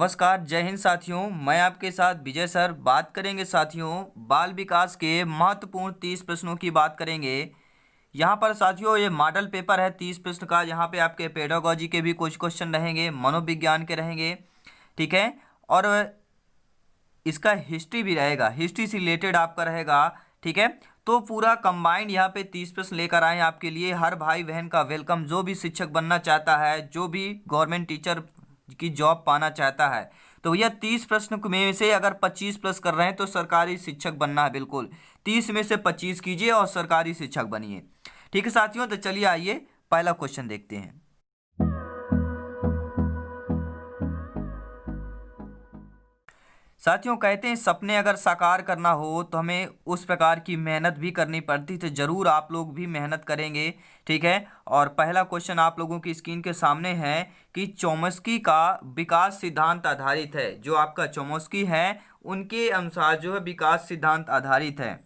नमस्कार, जय हिंद साथियों। मैं आपके साथ विजय सर बात करेंगे साथियों बाल विकास के महत्वपूर्ण 30 प्रश्नों की बात करेंगे। यहाँ पर साथियों ये मॉडल पेपर है 30 प्रश्न का। यहाँ पे आपके पेडागोजी के भी कुछ क्वेश्चन रहेंगे, मनोविज्ञान के रहेंगे, ठीक है। और इसका हिस्ट्री भी रहेगा, हिस्ट्री से रिलेटेड आपका रहेगा, ठीक है। तो पूरा कंबाइंड यहाँ पे 30 प्रश्न लेकर आए हैं आपके लिए। हर भाई बहन का वेलकम, जो भी शिक्षक बनना चाहता है, जो भी गवर्नमेंट टीचर की जॉब पाना चाहता है, तो भैया 30 प्रश्न में से अगर 25 प्लस कर रहे हैं तो सरकारी शिक्षक बनना है। बिल्कुल 30 में से 25 कीजिए और सरकारी शिक्षक बनिए, ठीक है साथियों। तो चलिए आइए पहला क्वेश्चन देखते हैं। साथियों कहते हैं सपने अगर साकार करना हो तो हमें उस प्रकार की मेहनत भी करनी पड़ती, तो ज़रूर आप लोग भी मेहनत करेंगे, ठीक है। और पहला क्वेश्चन आप लोगों की स्क्रीन के सामने है कि चोम्स्की का विकास सिद्धांत आधारित है। जो आपका चोम्स्की है उनके अनुसार जो है विकास सिद्धांत आधारित है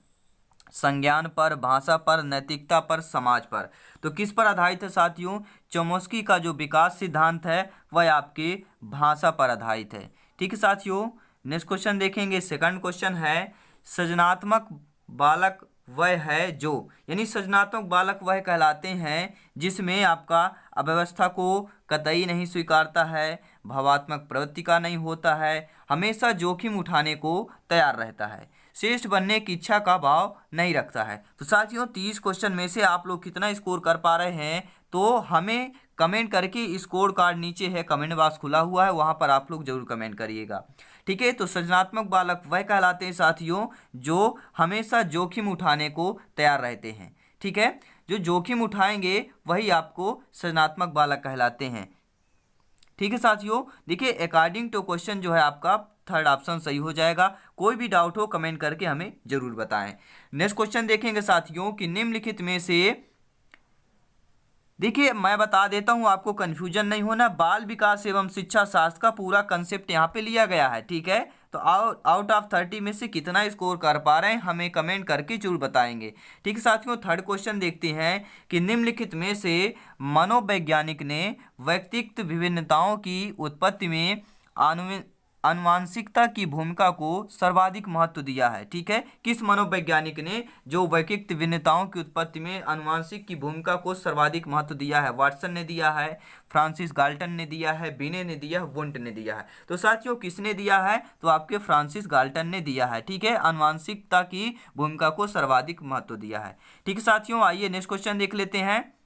संज्ञान पर, भाषा पर, नैतिकता पर, समाज पर। तो किस पर आधारित है साथियों? चोम्स्की का जो विकास सिद्धांत है वह आपके भाषा पर आधारित है, ठीक है साथियों। नेक्स्ट क्वेश्चन देखेंगे। सेकंड क्वेश्चन है सृजनात्मक बालक वह है जो, यानी सृजनात्मक बालक वह कहलाते हैं जिसमें आपका अव्यवस्था को कतई नहीं स्वीकारता है, भावात्मक प्रवृत्ति का नहीं होता है, हमेशा जोखिम उठाने को तैयार रहता है, श्रेष्ठ बनने की इच्छा का भाव नहीं रखता है। तो साथियों 30 क्वेश्चन में से आप लोग कितना स्कोर कर पा रहे हैं तो हमें कमेंट करके, स्कोर कार्ड नीचे है, कमेंट बॉक्स खुला हुआ है, वहां पर आप लोग जरूर कमेंट करिएगा, ठीक है। तो सृजनात्मक बालक वह कहलाते हैं साथियों जो हमेशा जोखिम उठाने को तैयार रहते हैं, ठीक है। जो जोखिम उठाएंगे वही आपको सृजनात्मक बालक कहलाते हैं, ठीक है साथियों। देखिए अकॉर्डिंग टू क्वेश्चन जो है आपका थर्ड ऑप्शन सही हो जाएगा। कोई भी डाउट हो कमेंट करके हमें जरूर बताएं। नेक्स्ट क्वेश्चन देखेंगे साथियों कि निम्नलिखित में से, देखिए मैं बता देता हूं आपको कंफ्यूजन नहीं होना, बाल विकास एवं शिक्षा शास्त्र का पूरा कंसेप्ट यहाँ पे लिया गया है, ठीक है। तो आउट ऑफ 30 में से कितना स्कोर कर पा रहे हैं हमें कमेंट करके जरूर बताएंगे, ठीक है साथियों। थर्ड क्वेश्चन देखते हैं कि निम्नलिखित में से मनोवैज्ञानिक ने व्यक्तिगत विभिन्नताओं की उत्पत्ति में आनुवांशिकता की भूमिका को सर्वाधिक महत्व दिया है, ठीक है। किस मनोवैज्ञानिक ने जो व्यक्तिगत भिन्नताओं की उत्पत्ति में आनुवांशिक की भूमिका को सर्वाधिक महत्व दिया है? वाटसन ने दिया है, फ्रांसिस गाल्टन ने दिया है, बिने ने दिया है, वुंट ने दिया है। तो साथियों किसने दिया है? तो आपके फ्रांसिस गाल्टन ने दिया है, ठीक है। आनुवांशिकता की भूमिका को सर्वाधिक महत्व दिया है, ठीक है साथियों। आइए नेक्स्ट क्वेश्चन देख लेते हैं।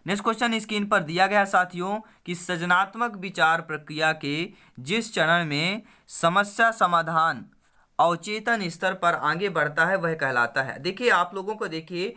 नेक्स्ट क्वेश्चन स्क्रीन पर दिया गया साथियों कि सृजनात्मक विचार प्रक्रिया के जिस चरण में समस्या समाधान अवचेतन स्तर पर आगे बढ़ता है वह कहलाता है। देखिए आप लोगों को, देखिए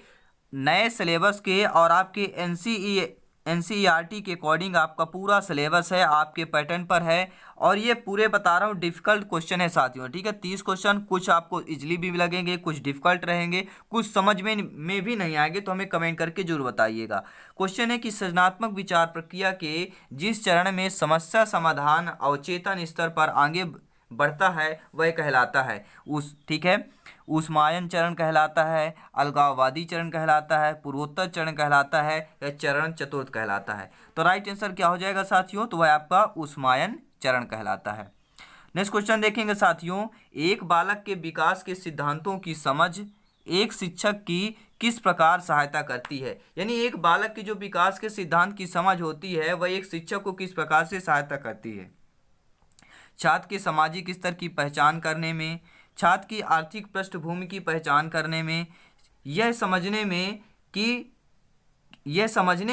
नए सिलेबस के और आपके एनसीईआरटी के अकॉर्डिंग आपका पूरा सिलेबस है, आपके पैटर्न पर है, और ये पूरे बता रहा हूँ डिफिकल्ट क्वेश्चन है साथियों, ठीक है। 30 क्वेश्चन, कुछ आपको इजली भी लगेंगे, कुछ डिफिकल्ट रहेंगे, कुछ समझ में भी नहीं आएंगे, तो हमें कमेंट करके जरूर बताइएगा। क्वेश्चन है कि सृजनात्मक विचार प्रक्रिया के जिस चरण में समस्या समाधान अवचेतन स्तर पर आगे बढ़ता है वह कहलाता है उस, ठीक है, ऊष्मायन चरण कहलाता है, अलगाववादी चरण कहलाता है, पूर्वोत्तर चरण कहलाता है, या चरण चतुर्थ कहलाता है? तो राइट आंसर क्या हो जाएगा साथियों? तो वह आपका ऊष्मायन चरण कहलाता है। नेक्स्ट क्वेश्चन देखेंगे साथियों, एक बालक के विकास के सिद्धांतों की समझ एक शिक्षक की किस प्रकार सहायता करती है? यानी एक बालक की जो विकास के सिद्धांत की समझ होती है वह एक शिक्षक को किस प्रकार से सहायता करती है? छात्र के सामाजिक स्तर की पहचान करने में, छात्र की आर्थिक पृष्ठभूमि की पहचान करने में, यह समझने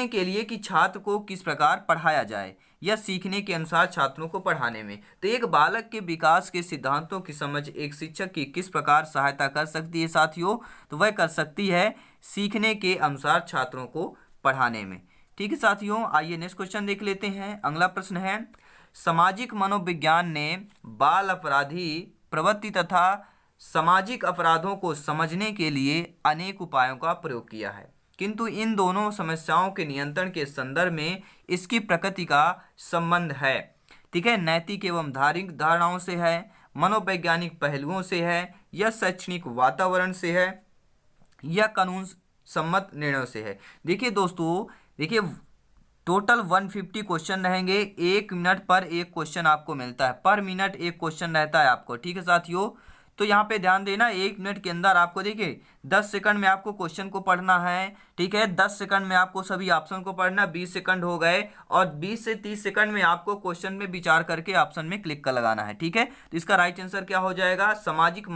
के लिए कि छात्र को किस प्रकार पढ़ाया जाए, या सीखने के अनुसार छात्रों को पढ़ाने में। तो एक बालक के विकास के सिद्धांतों की समझ एक शिक्षक की किस प्रकार सहायता कर सकती है साथियों? तो वह कर सकती है सीखने के अनुसार छात्रों को पढ़ाने में, ठीक है साथियों। आइए नेक्स्ट क्वेश्चन देख लेते हैं। अगला प्रश्न है, सामाजिक मनोविज्ञान ने बाल अपराधी प्रवृत्ति तथा सामाजिक अपराधों को समझने के लिए अनेक उपायों का प्रयोग किया है, किंतु इन दोनों समस्याओं के नियंत्रण के संदर्भ में इसकी प्रकृति का संबंध है, ठीक है। नैतिक एवं धार्मिक धारणाओं से है, मनोवैज्ञानिक पहलुओं से है, या शैक्षणिक वातावरण से है, या कानून सम्मत निर्णयों से है? देखिए दोस्तों, देखिए टोटल 150 क्वेश्चन रहेंगे। 1 मिनट पर एक क्वेश्चन आपको मिलता है, पर मिनट एक क्वेश्चन रहता है आपको, ठीक है साथियों। तो यहाँ पे ध्यान देना, 1 मिनट के अंदर आपको देखिए 10 सेकंड में आपको क्वेश्चन को पढ़ना है, ठीक है। 10 सेकंड में आपको सभी ऑप्शन को पढ़ना, 20 सेकंड हो गए, और 20 से 30 सेकंड में आपको क्वेश्चन में विचार करके ऑप्शन में क्लिक कर लगाना है, ठीक है। तो इसका राइट आंसर क्या हो जाएगा? सामाजिक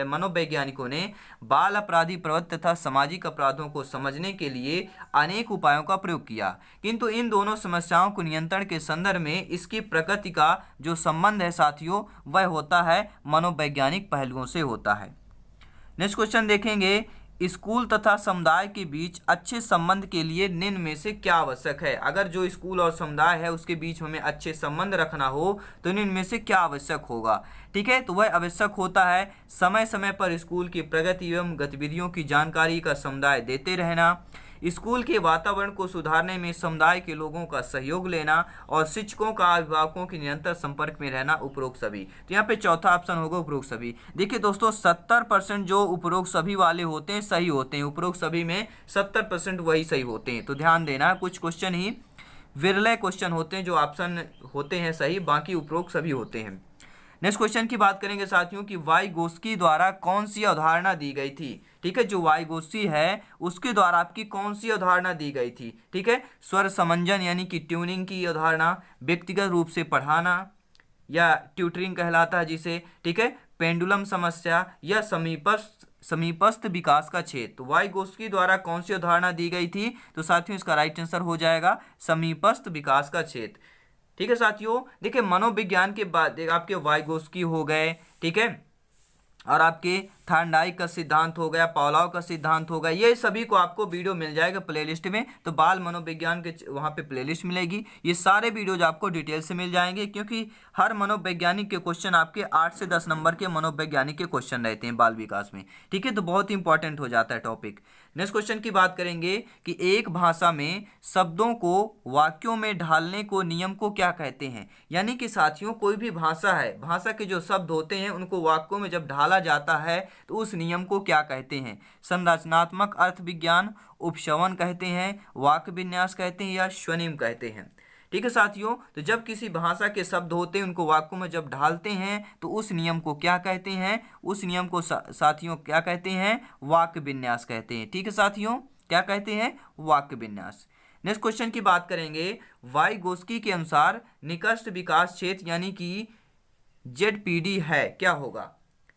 मनोवैज्ञानिकों ने बाल अपराधी प्रवृत्ति तथा सामाजिक अपराधों को समझने के लिए अनेक उपायों का प्रयोग किया, किंतु इन दोनों समस्याओं को नियंत्रण के संदर्भ में इसकी प्रकृति का जो संबंध है साथियों, वह होता है मनोवैज्ञानिक पहलुओं से होता है। नेक्स्ट क्वेश्चन देखेंगे, स्कूल तथा समुदाय के बीच अच्छे संबंध के लिए निम्न में से क्या आवश्यक है? अगर जो स्कूल और समुदाय है उसके बीच हमें अच्छे संबंध रखना हो तो निम्न में से क्या आवश्यक होगा? ठीक है, तो वह आवश्यक होता है समय समय पर स्कूल की प्रगति एवं गतिविधियों की जानकारी का समुदाय देते रहना, स्कूल के वातावरण को सुधारने में समुदाय के लोगों का सहयोग लेना, और शिक्षकों का अभिभावकों के निरंतर संपर्क में रहना, उपरोक्त सभी। तो यहाँ पे चौथा ऑप्शन होगा उपरोक्त सभी। देखिए दोस्तों 70% जो उपरोक्त सभी वाले होते हैं सही होते हैं, उपरोक्त सभी में 70% वही सही होते हैं। तो ध्यान देना, कुछ क्वेश्चन ही विरले क्वेश्चन होते हैं जो ऑप्शन होते हैं सही, बाकी उपरोक्त सभी होते हैं। नेक्स्ट क्वेश्चन की बात करेंगे साथियों कि वाइगोत्स्की द्वारा कौन सी अवधारणा दी गई थी? ठीक है, जो वाइगोत्स्की है उसके द्वारा आपकी कौन सी अवधारणा दी गई थी? ठीक है, स्वर समंजन यानी कि ट्यूनिंग की अवधारणा, व्यक्तिगत रूप से पढ़ाना या ट्यूटरिंग कहलाता है जिसे, ठीक है, पेंडुलम समस्या या समीपस्थ विकास का क्षेत्र। तो वाइगोत्स्की द्वारा कौन सी अवधारणा दी गई थी? तो साथियों इसका राइट आंसर हो जाएगा समीपस्थ विकास का क्षेत्र। ठीक है साथियों, देखिए मनोविज्ञान के बाद आपके वाइगोत्स्की हो गए, ठीक है, और आपके थॉर्नडाइक का सिद्धांत हो गया, पावलोव का सिद्धांत हो गया, ये सभी को आपको वीडियो मिल जाएगा प्लेलिस्ट में। तो बाल मनोविज्ञान के वहाँ पे प्लेलिस्ट मिलेगी, ये सारे वीडियोज आपको डिटेल से मिल जाएंगे, क्योंकि हर मनोवैज्ञानिक के क्वेश्चन आपके 8 से 10 नंबर के मनोवैज्ञानिक के क्वेश्चन रहते हैं बाल विकास में, ठीक है। तो बहुत ही इंपॉर्टेंट हो जाता है टॉपिक। नेक्स्ट क्वेश्चन की बात करेंगे कि एक भाषा में शब्दों को वाक्यों में ढालने को नियम को क्या कहते हैं? यानी कि साथियों कोई भी भाषा है, भाषा के जो शब्द होते हैं उनको वाक्यों में जब ढाला जाता है तो उस नियम को क्या कहते हैं? संरचनात्मक अर्थ विज्ञान, उपश्रवण कहते हैं, वाक्य विन्यास कहते हैं, या स्वनिम कहते हैं। ठीक है साथियों, तो जब किसी भाषा के शब्द होते हैं उनको वाक्यों में जब ढालते हैं तो उस नियम को क्या कहते हैं? उस नियम को साथियों क्या कहते हैं? वाक्य विन्यास कहते हैं। ठीक है साथियों, क्या कहते हैं? वाक्य विन्यास। नेक्स्ट क्वेश्चन की बात करेंगे, वाइगोत्स्की के अनुसार निकट विकास क्षेत्र यानी कि ZPD है, क्या होगा?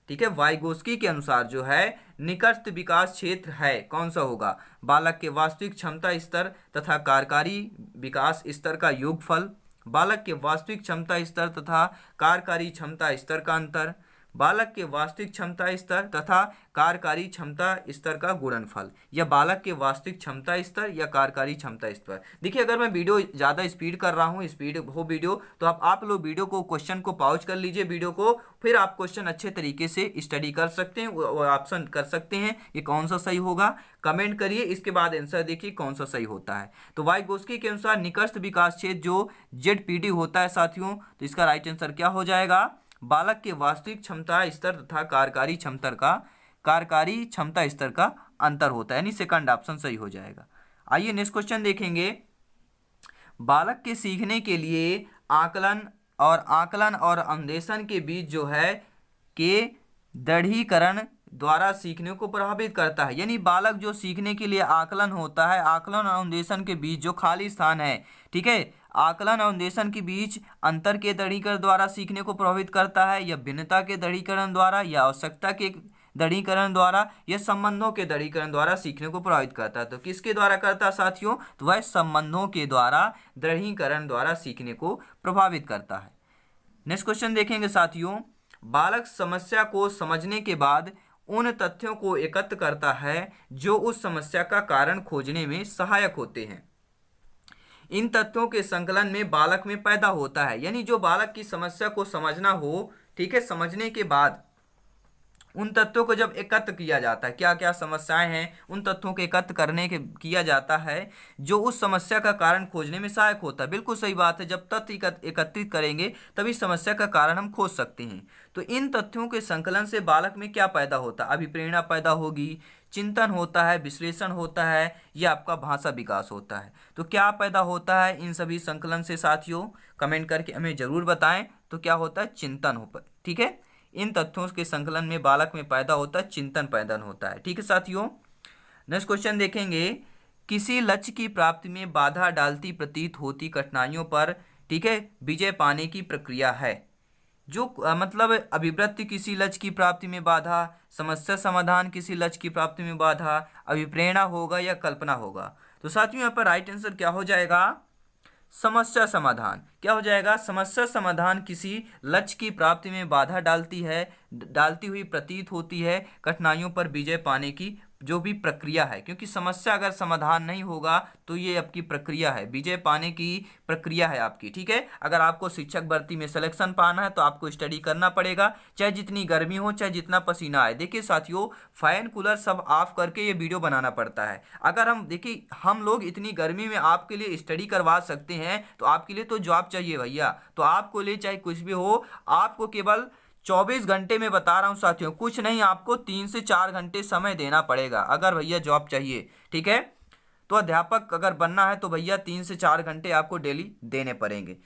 ठीक है, वाइगोत्स्की के अनुसार जो है निकट विकास क्षेत्र है, कौन सा होगा? बालक के वास्तविक क्षमता स्तर तथा कार्यकारी विकास स्तर का योगफल, बालक के वास्तविक क्षमता स्तर तथा कार्यकारी क्षमता स्तर का अंतर, बालक के वास्तविक क्षमता स्तर तथा कार्यकारी क्षमता स्तर का गुणनफल, या बालक के वास्तविक क्षमता स्तर या कार्यकारी क्षमता स्तर। देखिए अगर मैं वीडियो ज़्यादा स्पीड कर रहा हूँ, स्पीड हो वीडियो, तो आप लोग वीडियो को, क्वेश्चन को पॉज कर लीजिए वीडियो को, फिर आप क्वेश्चन अच्छे तरीके से स्टडी कर सकते हैं, वो ऑप्शन कर सकते हैं कि कौन सा सही होगा, कमेंट करिए, इसके बाद आंसर देखिए कौन सा सही होता है। तो वाइगोत्स्की के अनुसार निकट विकास क्षेत्र जो ZPD होता है साथियों, तो इसका राइट आंसर क्या हो जाएगा? बालक के वास्तविक क्षमता स्तर तथा कार्यकारी क्षमता स्तर का अंतर होता है, यानी सेकंड ऑप्शन सही हो जाएगा। आइए नेक्स्ट क्वेश्चन देखेंगे, बालक के सीखने के लिए आकलन और अन्वेषण के बीच जो है के दृढ़ीकरण द्वारा सीखने को प्रभावित करता है। यानी बालक जो सीखने के लिए आकलन होता है, आकलन और अन्वेषण के बीच जो खाली स्थान है, ठीक है, आकलन और अन्वेषण के बीच अंतर के दृढ़ीकरण द्वारा सीखने को प्रभावित करता है, या भिन्नता के दृढ़ीकरण द्वारा, या आवश्यकता के दृढ़ीकरण द्वारा, या संबंधों के दृढ़ीकरण द्वारा सीखने को प्रभावित करता है। तो किसके द्वारा करता है साथियों? तो वह संबंधों के द्वारा, दृढ़ीकरण द्वारा सीखने को प्रभावित करता है। नेक्स्ट क्वेश्चन देखेंगे साथियों, बालक समस्या को समझने के बाद उन तथ्यों को एकत्र करता है जो उस समस्या का कारण खोजने में सहायक होते हैं। इन तथ्यों के संकलन में बालक में पैदा होता है, यानी जो बालक की समस्या को समझना हो, ठीक है, समझने के बाद उन तथ्यों को जब एकत्र किया जाता है, क्या क्या समस्याएं हैं उन तथ्यों को एकत्र करने के किया जाता है जो उस समस्या का कारण खोजने में सहायक होता है। बिल्कुल सही बात है, जब तथ्य एकत्रित करेंगे तभी समस्या का कारण हम खोज सकते हैं। तो इन तथ्यों के संकलन से बालक में क्या पैदा होता है? अभिप्रेरणा पैदा होगी, चिंतन होता है, विश्लेषण होता है, या आपका भाषा विकास होता है। तो क्या पैदा होता है इन सभी संकलन से साथियों, कमेंट करके हमें जरूर बताएं। तो क्या होता है, चिंतन हो, ठीक है। इन तथ्यों के संकलन में बालक में पैदा होता है चिंतन, पैदा होता है, ठीक है साथियों। नेक्स्ट क्वेश्चन देखेंगे, किसी लक्ष्य की प्राप्ति में बाधा डालती प्रतीत होती कठिनाइयों पर, ठीक है, विजय पाने की प्रक्रिया है। जो मतलब अभिवृत्ति किसी लक्ष्य की प्राप्ति में बाधा, समस्या समाधान किसी लक्ष्य की प्राप्ति में बाधा, अभिप्रेरणा होगा या कल्पना होगा। तो साथियों यहाँ पर राइट आंसर क्या हो जाएगा, समस्या समाधान। क्या हो जाएगा, समस्या समाधान किसी लक्ष्य की प्राप्ति में बाधा डालती हुई प्रतीत होती है कठिनाइयों पर विजय पाने की जो भी प्रक्रिया है। क्योंकि समस्या अगर समाधान नहीं होगा तो ये आपकी प्रक्रिया है, विजय पाने की प्रक्रिया है आपकी, ठीक है। अगर आपको शिक्षक भर्ती में सिलेक्शन पाना है तो आपको स्टडी करना पड़ेगा, चाहे जितनी गर्मी हो, चाहे जितना पसीना आए। देखिए साथियों, फैन कूलर सब ऑफ करके ये वीडियो बनाना पड़ता है। अगर हम देखिए, हम लोग इतनी गर्मी में आपके लिए स्टडी करवा सकते हैं तो आपके लिए तो जॉब चाहिए भैया। तो आपको लिए चाहे कुछ भी हो, आपको केवल 24 घंटे में बता रहा हूं साथियों, कुछ नहीं, आपको 3 से 4 घंटे समय देना पड़ेगा अगर भैया जॉब चाहिए, ठीक है। तो अध्यापक अगर बनना है तो भैया 3 से 4 घंटे आपको डेली देने पड़ेंगे।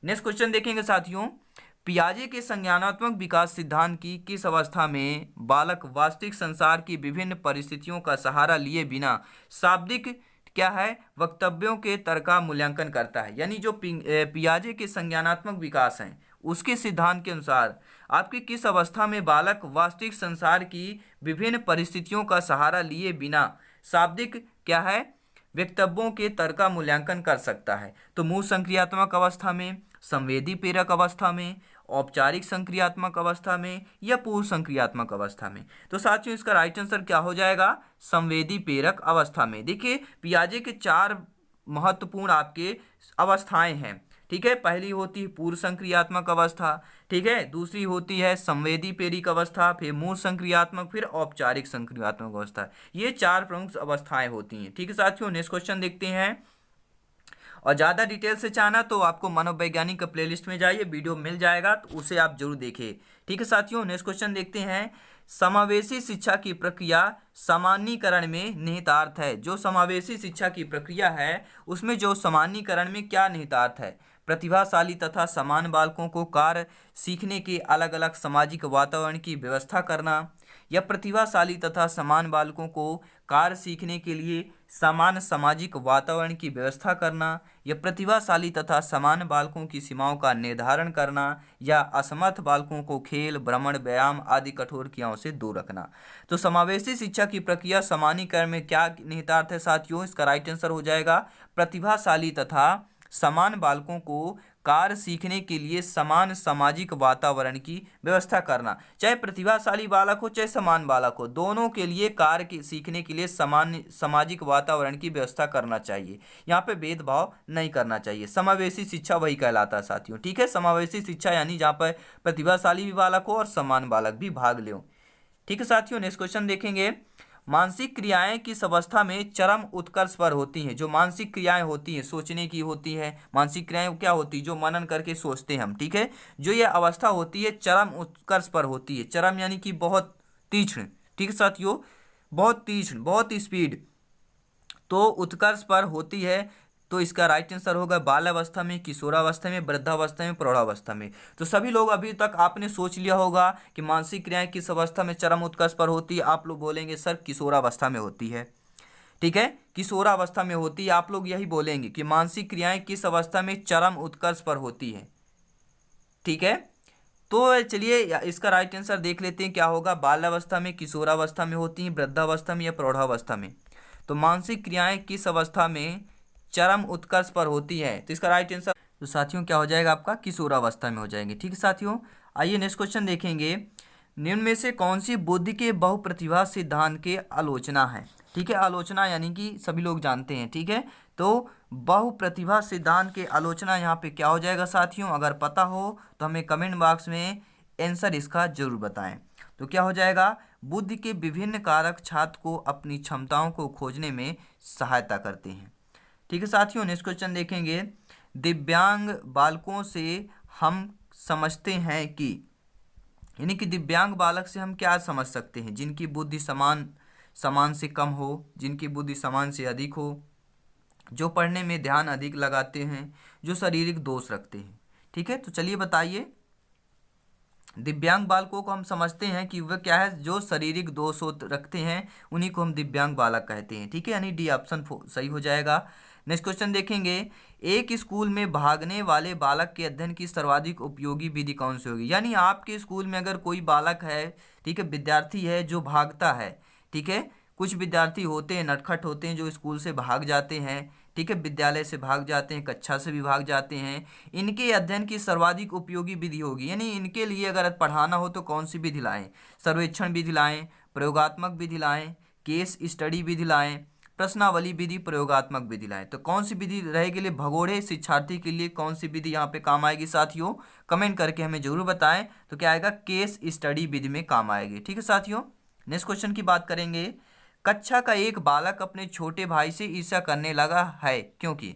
नेक्स्ट क्वेश्चन देखेंगे साथियों, पियाजे के संज्ञानात्मक विकास सिद्धांत की किस अवस्था में बालक वास्तविक संसार की विभिन्न परिस्थितियों का सहारा लिए बिना शाब्दिक क्या है वक्तव्यों के तर्क का मूल्यांकन करता है। यानी जो पियाजे के संज्ञानात्मक विकास हैं उसके सिद्धांत के अनुसार आपकी किस अवस्था में बालक वास्तविक संसार की विभिन्न परिस्थितियों का सहारा लिए बिना शाब्दिक क्या है वक्तव्यों के तर्क का मूल्यांकन कर सकता है। तो मूल संक्रियात्मक अवस्था में, संवेदी प्रेरक अवस्था में, औपचारिक संक्रियात्मक अवस्था में, या पूर्व संक्रियात्मक अवस्था में। तो साथियों इसका राइट आंसर क्या हो जाएगा, संवेदी प्रेरक अवस्था में। देखिए पियाजे के 4 महत्वपूर्ण आपके अवस्थाएं हैं, ठीक है। पहली होती है पूर्व संक्रियात्मक अवस्था, ठीक है, दूसरी होती है संवेदी प्रेरक अवस्था, फिर मूल संक्रियात्मक, फिर औपचारिक संक्रियात्मक अवस्था। ये 4 प्रमुख अवस्थाएं होती हैं, ठीक है साथियों। नेक्स्ट क्वेश्चन देखते हैं, और ज़्यादा डिटेल से चाहना तो आपको मनोवैज्ञानिक का प्लेलिस्ट में जाइए, वीडियो मिल जाएगा, तो उसे आप जरूर देखिए, ठीक है साथियों। नेक्स्ट क्वेश्चन देखते हैं, समावेशी शिक्षा की प्रक्रिया सामान्यीकरण में निहितार्थ है। जो समावेशी शिक्षा की प्रक्रिया है उसमें जो सामान्यीकरण में क्या निहितार्थ है, प्रतिभाशाली तथा समान बालकों को कार्य सीखने के अलग अलग सामाजिक वातावरण की व्यवस्था करना, या प्रतिभाशाली तथा समान बालकों को कार्य सीखने के लिए समान सामाजिक वातावरण की व्यवस्था करना, या प्रतिभाशाली तथा समान बालकों की सीमाओं का निर्धारण करना, या असमर्थ बालकों को खेल, भ्रमण, व्यायाम आदि कठोर क्रियाओं से दूर रखना। तो समावेशी शिक्षा की प्रक्रिया सामान्यीकरण में क्या निहितार्थ है साथियों, इसका राइट आंसर हो जाएगा प्रतिभाशाली तथा समान बालकों को कार्य सीखने के लिए समान सामाजिक वातावरण की व्यवस्था करना। चाहे प्रतिभाशाली बालक हो चाहे समान बालक हो, दोनों के लिए कार्य की सीखने के लिए समान सामाजिक वातावरण की व्यवस्था करना चाहिए। यहाँ पे भेदभाव नहीं करना चाहिए। समावेशी शिक्षा वही कहलाता है साथियों, ठीक है। समावेशी शिक्षा यानी जहाँ पर प्रतिभाशाली भी बालक हो और समान बालक भी भाग ले, ठीक है साथियों। नेक्स्ट क्वेश्चन देखेंगे, मानसिक क्रियाएं किस अवस्था में चरम उत्कर्ष पर होती हैं। जो मानसिक क्रियाएं होती हैं, सोचने की होती है, मानसिक क्रियाएं क्या होती है, जो मनन करके सोचते हैं हम, ठीक है। जो ये अवस्था होती है चरम उत्कर्ष पर होती है। चरम यानी कि बहुत तीक्ष्ण, ठीक है साथियों, बहुत तीक्ष्ण, बहुत स्पीड, तो उत्कर्ष पर होती है। तो इसका राइट आंसर होगा बाल्यावस्था में, किशोरावस्था में, वृद्धावस्था में, प्रौढ़ावस्था में। तो सभी लोग अभी तक आपने सोच लिया होगा कि मानसिक क्रियाएं किस अवस्था में चरम उत्कर्ष पर होती है। आप लोग बोलेंगे सर किशोरावस्था में होती है, ठीक है, किशोरावस्था में होती है। आप लोग यही बोलेंगे कि मानसिक क्रियाएं किस अवस्था में चरम उत्कर्ष पर होती है, ठीक है। तो चलिए इसका राइट आंसर देख लेते हैं क्या होगा, बाल्यावस्था में, किशोरावस्था में होती हैं, वृद्धावस्था में या प्रौढ़ावस्था में। तो मानसिक क्रियाएं किस अवस्था में चरम उत्कर्ष पर होती है, तो इसका राइट आंसर तो साथियों क्या हो जाएगा आपका, किशोरावस्था में हो जाएंगे, ठीक है साथियों। आइए नेक्स्ट क्वेश्चन देखेंगे, निम्न में से कौन सी बुद्धि के बहुप्रतिभा सिद्धांत के आलोचना है, ठीक है। आलोचना यानी कि सभी लोग जानते हैं, ठीक है। तो बहुप्रतिभा सिद्धांत के आलोचना यहाँ पे क्या हो जाएगा साथियों, अगर पता हो तो हमें कमेंट बॉक्स में आंसर इसका जरूर बताएं। तो क्या हो जाएगा, बुद्धि के विभिन्न कारक छात्र को अपनी क्षमताओं को खोजने में सहायता करते हैं, ठीक है साथियों। नेक्स्ट क्वेश्चन देखेंगे, दिव्यांग बालकों से हम समझते हैं कि, यानी कि दिव्यांग बालक से हम क्या समझ सकते हैं, जिनकी बुद्धि समान समान से कम हो, जिनकी बुद्धि समान से अधिक हो, जो पढ़ने में ध्यान अधिक लगाते हैं, जो शारीरिक दोष रखते हैं। ठीक है, तो चलिए बताइए। दिव्यांग बालकों को हम समझते हैं कि वह क्या है, जो शारीरिक दोष रखते हैं उन्हीं को हम दिव्यांग बालक कहते हैं। ठीक है, यानी डी ऑप्शन सही हो जाएगा। नेक्स्ट क्वेश्चन देखेंगे, एक स्कूल में भागने वाले बालक के अध्ययन की सर्वाधिक उपयोगी विधि कौन सी होगी। यानी आपके स्कूल में अगर कोई बालक है, ठीक है, विद्यार्थी है जो भागता है, ठीक है, कुछ विद्यार्थी होते हैं नटखट होते हैं जो स्कूल से भाग जाते हैं, ठीक है, विद्यालय से भाग जाते हैं, कक्षा से भी भाग जाते हैं, इनके अध्ययन की सर्वाधिक उपयोगी विधि होगी। यानी इनके लिए अगर पढ़ाना हो तो कौन सी विधि लाएं, सर्वेक्षण विधि लाएं, प्रयोगात्मक विधि लाएं, केस स्टडी विधि लाएं, प्रश्नावली विधि, प्रयोगात्मक विधि लाएं। तो कौन सी विधि रहेगी लिए भगोड़े शिक्षार्थी के लिए कौन सी विधि यहाँ पे काम आएगी साथियों, कमेंट करके हमें जरूर बताएं। तो क्या आएगा, केस स्टडी विधि में काम आएगी। ठीक है साथियों, नेक्स्ट क्वेश्चन की बात करेंगे। कक्षा का एक बालक अपने छोटे भाई से ईर्ष्या करने लगा है, क्योंकि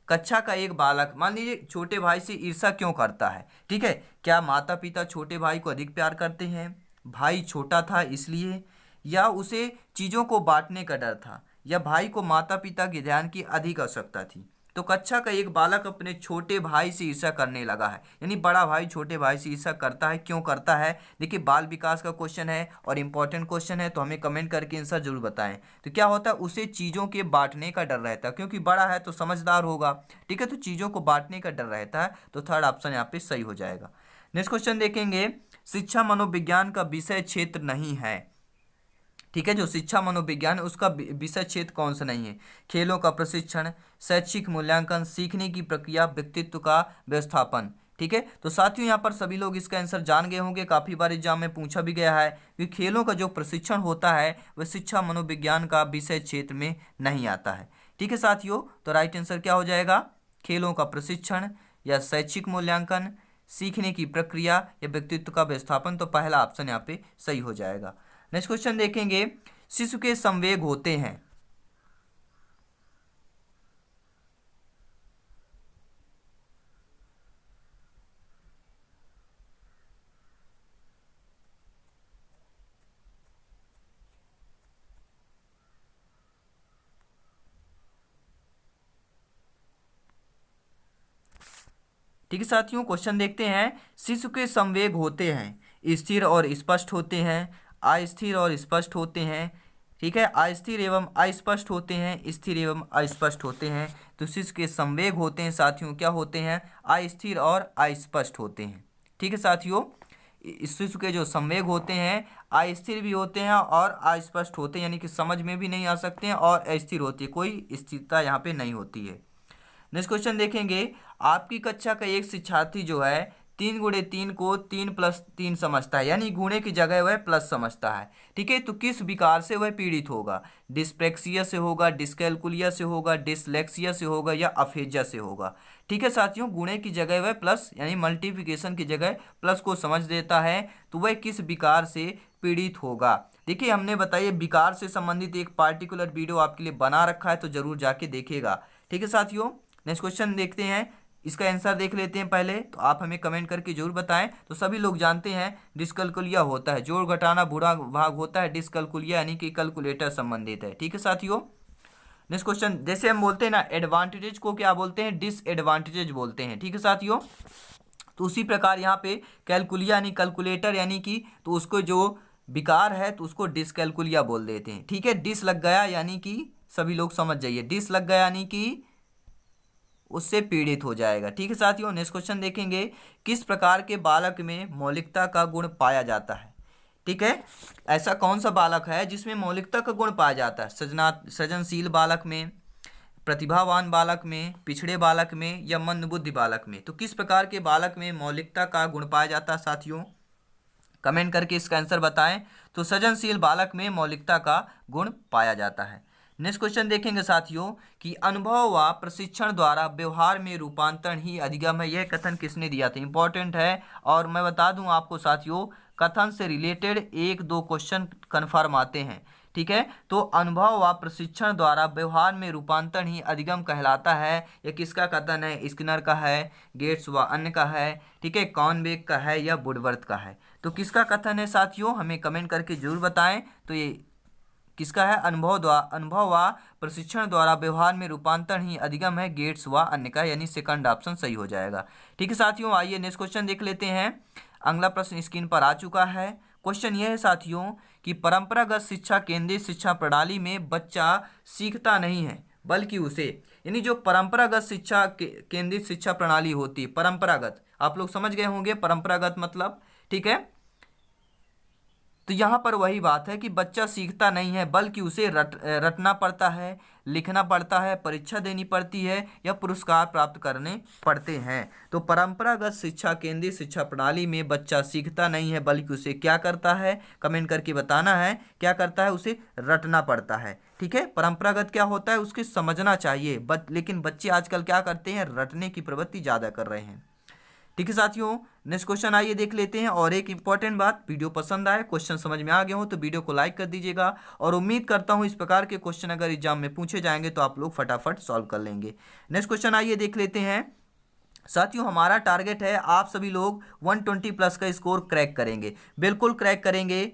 कक्षा का एक बालक मान लीजिए छोटे भाई से ईर्ष्या क्यों करता है। ठीक है, क्या माता पिता छोटे भाई को अधिक प्यार करते हैं, भाई छोटा था इसलिए, या उसे चीज़ों को बांटने का डर था, या भाई को माता पिता के ध्यान की अधिक आवश्यकता थी। तो कक्षा का एक बालक अपने छोटे भाई से ईर्ष्या करने लगा है, यानी बड़ा भाई छोटे भाई से ईर्ष्या करता है, क्यों करता है। देखिए बाल विकास का क्वेश्चन है और इंपॉर्टेंट क्वेश्चन है, तो हमें कमेंट करके आंसर जरूर बताएं। तो क्या होता है, उसे चीज़ों के बांटने का डर रहता है, क्योंकि बड़ा है तो समझदार होगा। ठीक है, तो चीज़ों को बांटने का डर रहता है, तो थर्ड ऑप्शन यहाँ पे सही हो जाएगा। नेक्स्ट क्वेश्चन देखेंगे, शिक्षा मनोविज्ञान का विषय क्षेत्र नहीं है। ठीक है, जो शिक्षा मनोविज्ञान है उसका विषय क्षेत्र कौन सा नहीं है। खेलों का प्रशिक्षण, शैक्षिक मूल्यांकन, सीखने की प्रक्रिया, व्यक्तित्व का व्यवस्थापन। ठीक है, तो साथियों यहाँ पर सभी लोग इसका आंसर जान गए होंगे, काफ़ी बार एग्जाम में पूछा भी गया है कि खेलों का जो प्रशिक्षण होता है वह शिक्षा मनोविज्ञान का विषय क्षेत्र में नहीं आता है। ठीक है साथियों, तो राइट आंसर क्या हो जाएगा, खेलों का प्रशिक्षण या शैक्षिक मूल्यांकन, सीखने की प्रक्रिया या व्यक्तित्व का व्यवस्थापन। तो पहला ऑप्शन यहाँ पे सही हो जाएगा। नेक्स्ट क्वेश्चन देखेंगे, शिशु के संवेग होते हैं। ठीक है साथियों, क्वेश्चन देखते हैं। शिशु के संवेग होते हैं, स्थिर और स्पष्ट होते हैं, अस्थिर और स्पष्ट होते हैं। ठीक है, अस्थिर एवं अस्पष्ट होते हैं, स्थिर एवं अस्पष्ट होते हैं। तो शिशु के संवेग होते हैं साथियों, क्या होते हैं, अस्थिर और अस्पष्ट होते हैं। ठीक है साथियों, इस शिशु के जो संवेग होते हैं अस्थिर भी होते हैं और अस्पष्ट होते हैं, यानी कि समझ में भी नहीं आ सकते हैं, और अस्थिर होती है, कोई स्थिरता यहाँ पे नहीं होती है। नेक्स्ट क्वेश्चन देखेंगे, आपकी कक्षा का एक शिक्षार्थी जो है 3 × 3 को 3+3 समझता है, यानी गुणे की जगह वह प्लस समझता है। ठीक है, तो किस विकार से वह पीड़ित होगा, डिस्प्रेक्सिया से होगा, डिस्कैलकुलिया से होगा, डिसलेक्सिया से होगा, या अफेजिया से होगा। ठीक है साथियों, गुणे की जगह वह प्लस यानी मल्टीप्लिकेशन की जगह प्लस को समझ देता है, तो वह किस विकार से पीड़ित होगा। देखिए हमने बताइए विकार से संबंधित एक पार्टिकुलर वीडियो आपके लिए बना रखा है, तो जरूर जाके देखिएगा। ठीक है साथियों, नेक्स्ट क्वेश्चन देखते हैं, इसका आंसर देख लेते हैं पहले, तो आप हमें कमेंट करके जरूर बताएं। तो सभी लोग जानते हैं डिस्कैलकुलिया होता है, जोड़ घटाना बुरा भाग होता है, डिस्कैलकुलिया यानी कि कैलकुलेटर संबंधित है। ठीक है साथियों, नेक्स्ट क्वेश्चन, जैसे हम बोलते हैं ना एडवांटेजेस को क्या बोलते हैं, डिसएडवांटेजेस बोलते हैं। ठीक है साथियों, तो उसी प्रकार यहाँ पे कैलकुलिया यानी कैलकुलेटर यानी कि तो उसको जो विकार है तो उसको डिसकैलकुलिया बोल देते हैं। ठीक है, डिस लग गया यानी कि सभी लोग समझ जाइए, डिस लग गया यानी कि उससे पीड़ित हो जाएगा। ठीक है साथियों, नेक्स्ट क्वेश्चन देखेंगे, किस प्रकार के बालक में मौलिकता का गुण पाया जाता है। ठीक है, ऐसा कौन सा बालक है जिसमें मौलिकता का गुण पाया जाता है, सृजनशील बालक में, प्रतिभावान बालक में, पिछड़े बालक में, या मंदबुद्धि बालक में। तो किस प्रकार के बालक में मौलिकता का गुण पाया जाता है साथियों, कमेंट करके इसका आंसर बताएं। तो सृजनशील बालक में मौलिकता का गुण पाया जाता है। नेक्स्ट क्वेश्चन देखेंगे साथियों कि अनुभव व प्रशिक्षण द्वारा व्यवहार में रूपांतरण ही अधिगम है, यह कथन किसने दिया था, इंपॉर्टेंट है। और मैं बता दूं आपको साथियों, कथन से रिलेटेड 1-2 क्वेश्चन कन्फर्म आते हैं। ठीक है, तो अनुभव व प्रशिक्षण द्वारा व्यवहार में रूपांतरण ही अधिगम कहलाता है, यह किसका कथन है, स्किनर का है, गेट्स व अन्य का है, ठीक है, कॉनबेक का है, या वुडवर्थ का है। तो किसका कथन है साथियों, हमें कमेंट करके जरूर बताएं। तो ये किसका है? अनुभव व प्रशिक्षण द्वारा व्यवहार में रूपांतरण ही अधिगम है, गेट्स व अन्य का, यानी सेकंड ऑप्शन सही हो जाएगा। ठीक है साथियों, आइए नेक्स्ट क्वेश्चन देख लेते हैं। अगला प्रश्न स्क्रीन पर आ चुका है। क्वेश्चन यह है साथियों कि परंपरागत शिक्षा केंद्रीय शिक्षा प्रणाली में बच्चा सीखता नहीं है बल्कि उसे, यानी जो परंपरागत शिक्षा केंद्रित शिक्षा प्रणाली होती है, परंपरागत, आप लोग समझ गए होंगे परंपरागत मतलब, ठीक है। तो यहाँ पर वही बात है कि बच्चा सीखता नहीं है बल्कि उसे रटना पड़ता है, लिखना पड़ता है, परीक्षा देनी पड़ती है या पुरस्कार प्राप्त करने पड़ते हैं। तो परंपरागत शिक्षा केंद्रीय शिक्षा प्रणाली में बच्चा सीखता नहीं है बल्कि उसे क्या करता है, कमेंट करके बताना है, क्या करता है, उसे रटना पड़ता है। ठीक है, परंपरागत क्या होता है उसके समझना चाहिए, लेकिन बच्चे आजकल क्या करते हैं, रटने की प्रवृत्ति ज़्यादा कर रहे हैं। ठीक है साथियों, नेक्स्ट क्वेश्चन आइए देख लेते हैं। और एक इंपॉर्टेंट बात, वीडियो पसंद आए, क्वेश्चन समझ में आ गए हो तो वीडियो को लाइक कर दीजिएगा। और उम्मीद करता हूं इस प्रकार के क्वेश्चन अगर एग्जाम में पूछे जाएंगे तो आप लोग फटाफट सॉल्व कर लेंगे। नेक्स्ट क्वेश्चन आइए देख लेते हैं। साथियों हमारा टारगेट है आप सभी लोग 120 प्लस का स्कोर क्रैक करेंगे, बिल्कुल क्रैक करेंगे।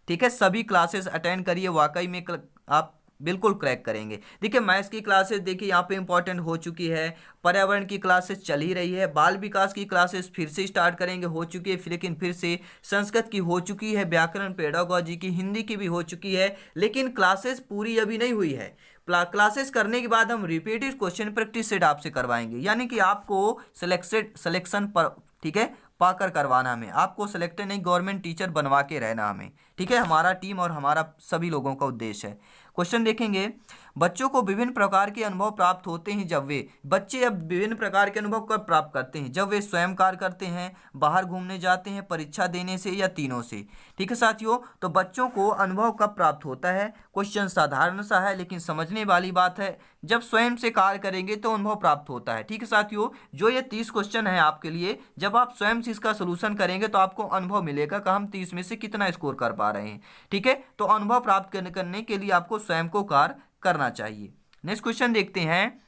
ठीक है, सभी क्लासेस अटेंड करिए, वाकई में आप बिल्कुल क्रैक करेंगे। देखिए मैथ्स की क्लासेस देखिए यहाँ पे इंपॉर्टेंट हो चुकी है, पर्यावरण की क्लासेस चल ही रही है, बाल विकास की क्लासेस फिर से स्टार्ट करेंगे, हो चुकी है, लेकिन फिर से संस्कृत की हो चुकी है, व्याकरण पेडागोजी की, हिंदी की भी हो चुकी है, लेकिन क्लासेस पूरी अभी नहीं हुई है। क्लासेस करने के बाद हम रिपीटेड क्वेश्चन प्रैक्टिस सेट आपसे करवाएंगे, यानी कि आपको सिलेक्शन पर, ठीक है, पाकर करवाना हमें, आपको सिलेक्टेड नहीं, गवर्नमेंट टीचर बनवा के रहना हमें। ठीक है, हमारा टीम और हमारा सभी लोगों का उद्देश्य है। क्वेश्चन देखेंगे, बच्चों को विभिन्न प्रकार के अनुभव प्राप्त होते हैं जब वे, बच्चे अब विभिन्न प्रकार के अनुभव कब प्राप्त करते हैं, जब वे स्वयं कार्य करते हैं, बाहर घूमने जाते हैं, परीक्षा देने से, या तीनों से। ठीक है साथियों, तो बच्चों को अनुभव कब प्राप्त होता है, क्वेश्चन साधारण सा है लेकिन समझने वाली बात है, जब स्वयं से कार्य करेंगे तो अनुभव प्राप्त होता है। ठीक है साथियों, जो ये 30 क्वेश्चन है आपके लिए, जब आप स्वयं से इसका सोल्यूशन करेंगे तो आपको अनुभव मिलेगा कि हम 30 में से कितना स्कोर कर पा रहे हैं। ठीक है, तो अनुभव प्राप्त करने के लिए आपको स्वयं को कार्य करना चाहिए। नेक्स्ट क्वेश्चन देखते हैं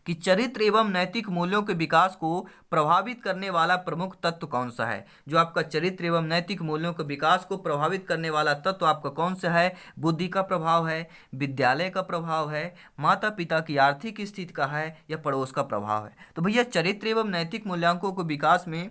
कि चरित्र एवं नैतिक मूल्यों के विकास को प्रभावित करने वाला प्रमुख तत्व कौन सा है। जो आपका चरित्र एवं नैतिक मूल्यों के विकास को प्रभावित करने वाला तत्व आपका कौन सा है, बुद्धि का प्रभाव है, विद्यालय का प्रभाव है, माता पिता की आर्थिक स्थिति का है, या पड़ोस का प्रभाव है। तो भैया चरित्र एवं नैतिक मूल्यांकों के विकास में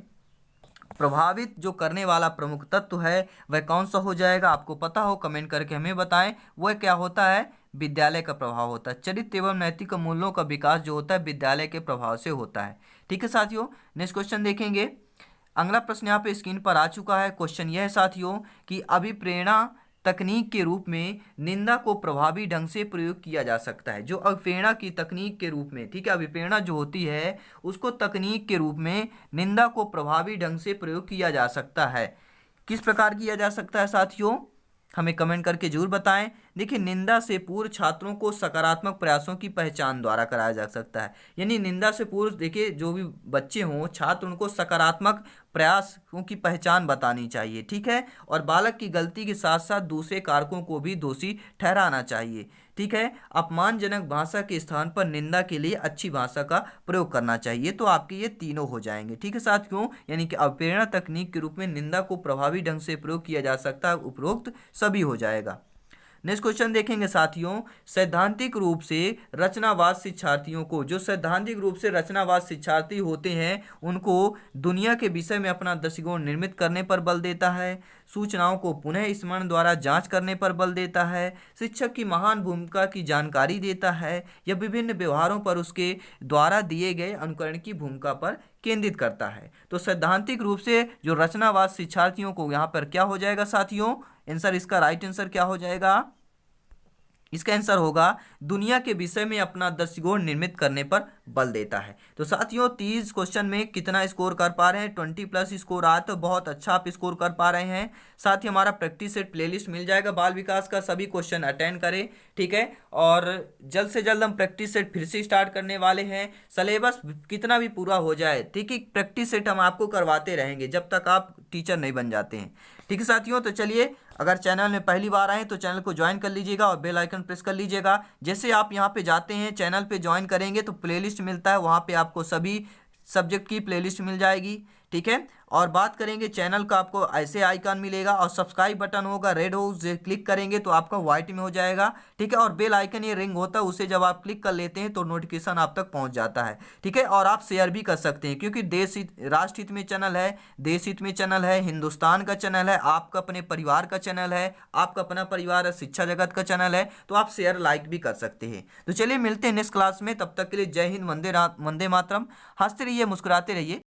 प्रभावित जो करने वाला प्रमुख तत्व है वह कौन सा हो जाएगा, आपको पता हो कमेंट करके हमें बताएं। वह क्या होता है, विद्यालय का प्रभाव होता है। चरित्र एवं नैतिक मूल्यों का विकास जो होता है विद्यालय के प्रभाव से होता है। ठीक है साथियों, नेक्स्ट क्वेश्चन देखेंगे। अगला प्रश्न यहाँ पे स्क्रीन पर आ चुका है। क्वेश्चन यह है साथियों कि अभिप्रेरणा तकनीक के रूप में निंदा को प्रभावी ढंग से प्रयोग किया जा सकता है। जो अभिप्रेरणा की तकनीक के रूप में, ठीक है, अभिप्रेरणा जो होती है उसको तकनीक के रूप में निंदा को प्रभावी ढंग से प्रयोग किया जा सकता है। किस प्रकार किया जा सकता है साथियों, हमें कमेंट करके जरूर बताएं। देखिए निंदा से पूर्व छात्रों को सकारात्मक प्रयासों की पहचान द्वारा कराया जा सकता है। यानी निंदा से पूर्व देखिए जो भी बच्चे हों, छात्र, उनको सकारात्मक प्रयासों की पहचान बतानी चाहिए। ठीक है, और बालक की गलती के साथ साथ दूसरे कारकों को भी दोषी ठहराना चाहिए। ठीक है, अपमानजनक भाषा के स्थान पर निंदा के लिए अच्छी भाषा का प्रयोग करना चाहिए। तो आपके ये तीनों हो जाएंगे। ठीक है साथियों, यानी कि अवप्रेरणा तकनीक के रूप में निंदा को प्रभावी ढंग से प्रयोग किया जा सकता है, उपरोक्त सभी हो जाएगा। नेक्स्ट क्वेश्चन देखेंगे साथियों, सैद्धांतिक रूप से रचनावाद शिक्षार्थियों को, जो सैद्धांतिक रूप से रचनावाद शिक्षार्थी होते हैं उनको दुनिया के विषय में अपना दृष्टिकोण निर्मित करने पर बल देता है, सूचनाओं को पुनः स्मरण द्वारा जांच करने पर बल देता है, शिक्षक की महान भूमिका की जानकारी देता है, या विभिन्न व्यवहारों पर उसके द्वारा दिए गए अनुकरण की भूमिका पर केंद्रित करता है। तो सैद्धांतिक रूप से जो रचनावाद शिक्षार्थियों को यहाँ पर क्या हो जाएगा साथियों, आंसर, इसका राइट आंसर क्या हो जाएगा, इसका आंसर होगा दुनिया के विषय में अपना दृष्टिकोण निर्मित करने पर बल देता है। तो साथियों 30 क्वेश्चन में कितना स्कोर कर पा रहे हैं, 20 प्लस स्कोर आया तो बहुत अच्छा आप स्कोर कर पा रहे हैं। साथ ही हमारा प्रैक्टिस सेट प्लेलिस्ट मिल जाएगा बाल विकास का, सभी क्वेश्चन अटेंड करें। ठीक है, और जल्द से जल्द हम प्रैक्टिस सेट फिर से स्टार्ट करने वाले हैं। सिलेबस कितना भी पूरा हो जाए, ठीक है, प्रैक्टिस सेट हम आपको करवाते रहेंगे जब तक आप टीचर नहीं बन जाते हैं। ठीक है साथियों, तो चलिए, अगर चैनल में पहली बार आए तो चैनल को ज्वाइन कर लीजिएगा और बेल आइकन प्रेस कर लीजिएगा। जैसे आप यहाँ पे जाते हैं, चैनल पे ज्वाइन करेंगे तो प्लेलिस्ट मिलता है, वहाँ पे आपको सभी सब्जेक्ट की प्लेलिस्ट मिल जाएगी। ठीक है। और बात करेंगे चैनल का, आपको ऐसे आइकन मिलेगा और सब्सक्राइब बटन होगा रेड, हो उसे क्लिक करेंगे तो आपका व्हाइट में हो जाएगा, ठीक है। और बेल आइकन ये रिंग होता है, उसे जब आप क्लिक कर लेते हैं तो नोटिफिकेशन आप तक पहुंच जाता है, ठीक है। और आप शेयर भी कर सकते हैं, क्योंकि देश हित राष्ट्र हित में चैनल है, देश हित में चैनल है, हिंदुस्तान का चैनल है, आपका अपने परिवार का चैनल है, आपका अपना परिवार है, शिक्षा जगत का चैनल है, तो आप शेयर लाइक भी कर सकते हैं। तो चलिए मिलते हैं नेक्स्ट क्लास में, तब तक के लिए जय हिंद, वंदे मातरम। हंसते रहिए, मुस्कुराते रहिए।